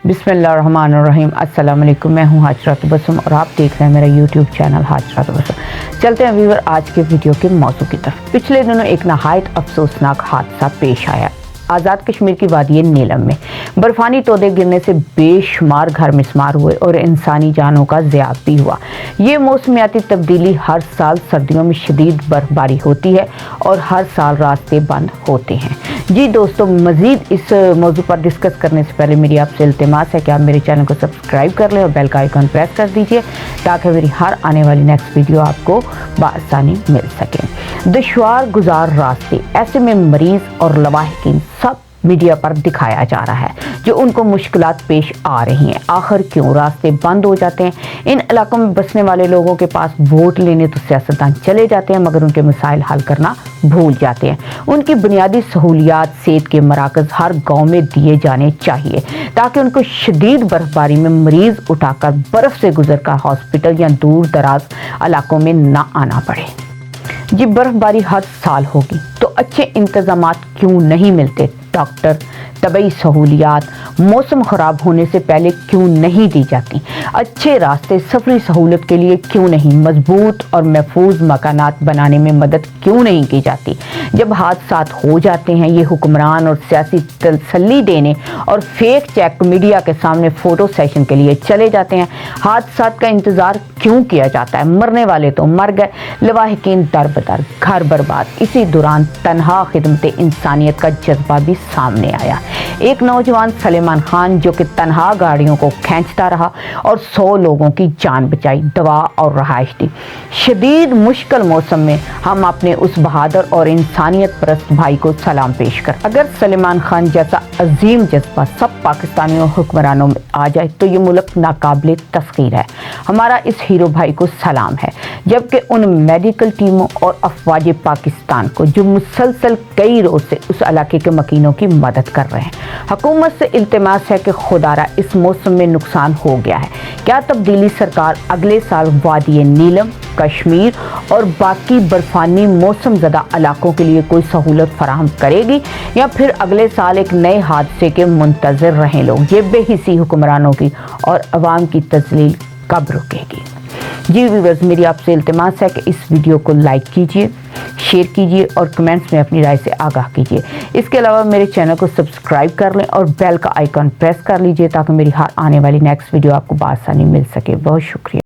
बिस्मिल्लाहिर्रहमानिर्रहीम। अस्सलाम वालेकुम। मैं हूँ हाजरा तबस्सुम और आप देख रहे हैं मेरा यूट्यूब चैनल हाजरा तबस्सुम। चलते हैं व्यूअर आज के वीडियो के मौजू की तरफ। पिछले दिनों एक नहायत अफसोसनाक हादसा पेश आया आज़ाद कश्मीर की वादी नीलम में। बर्फानी तोदे गिरने से बेशुमार घर मिसमार हुए और इंसानी जानों का ज़ियाद भी हुआ। ये मौसमियाती तब्दीली हर साल सर्दियों में शदीद बर्फबारी होती है और हर साल रास्ते बंद होते हैं। जी दोस्तों, मज़ीद इस मौजू पर डिस्कस करने से पहले मेरी आपसे इल्तिमास है कि आप मेरे चैनल को सब्सक्राइब कर लें और बेल का आइकन प्रेस कर दीजिए ताकि मेरी हर आने वाली नेक्स्ट वीडियो आपको बआसानी मिल सके। दुश्वार गुजार रास्ते, ऐसे में मरीज़ और लवाहिकीन सब मीडिया पर दिखाया जा रहा है जो उनको मुश्किलात पेश आ रही हैं। आखिर क्यों रास्ते बंद हो जाते हैं? इन इलाकों में बसने वाले लोगों के पास वोट लेने तो सियासतदान चले जाते हैं मगर उनके मसाइल हल करना भूल जाते हैं। उनकी बुनियादी सहूलियात, सेहत के मराकज़ हर गांव में दिए जाने चाहिए ताकि उनको शदीद बर्फबारी में मरीज उठाकर बर्फ से गुजर कर हॉस्पिटल या दूर दराज इलाकों में ना आना पड़े। जी, बर्फबारी हर साल होगी तो अच्छे इंतजामात क्यों नहीं मिलते? डॉक्टर, तबी सहूलियात मौसम ख़राब होने से पहले क्यों नहीं दी जाती? अच्छे रास्ते सफरी सहूलत के लिए क्यों नहीं? मजबूत और महफूज मकानात बनाने में मदद क्यों नहीं की जाती? जब हादसात हो जाते हैं ये हुक्मरान और सियासी तसल्ली देने और फेक चेक मीडिया के सामने फ़ोटो सेशन के लिए चले जाते हैं। हादसात का इंतज़ार क्यों किया जाता है? मरने वाले तो मर गए, लवाहिकीन दर बदर, घर बर्बाद। इसी दौरान तनहा खिदमत इंसानियत का जज्बा भी सामने आया। एक नौजवान सलेमान खान जो कि तनहा गाड़ियों को खींचता रहा और 100 लोगों की जान बचाई, दवा और रहाइश दी। शदीद मुश्किल मौसम में हम अपने उस बहादुर और इंसानियत परस्त भाई को सलाम पेश कर। अगर सलेमान खान जैसा अजीम जज्बा सब पाकिस्तानियों हुक्मरानों में आ जाए तो ये मुल्क नाकाबिले तस्खीर है। हमारा इस हीरो भाई को सलाम है, जबकि उन मेडिकल टीमों और अफवाज पाकिस्तान को जो मुसलसल कई रोज से उस इलाके के मकीनों की मदद कर रहे हैं। हुकूमत से इल्तिमास है कि खुदारा इस मौसम में नुकसान हो गया है, क्या तब्दीली सरकार अगले साल वादी नीलम, कश्मीर और बाकी बर्फानी मौसम ज़दा इलाकों के लिए कोई सहूलत फराहम करेगी या फिर अगले साल एक नए हादसे के मुंतज़िर रहें लोग? ये बेहिसी हुक्मरानों की और अवाम की तजलील कब रुकेगी? जी व्यूअर्स, मेरी आपसे इल्तिमास है कि इस वीडियो को लाइक कीजिए, शेयर कीजिए और कमेंट्स में अपनी राय से आगाह कीजिए। इसके अलावा मेरे चैनल को सब्सक्राइब कर लें और बेल का आइकन प्रेस कर लीजिए ताकि मेरी हर आने वाली नेक्स्ट वीडियो आपको बआसानी मिल सके। बहुत शुक्रिया।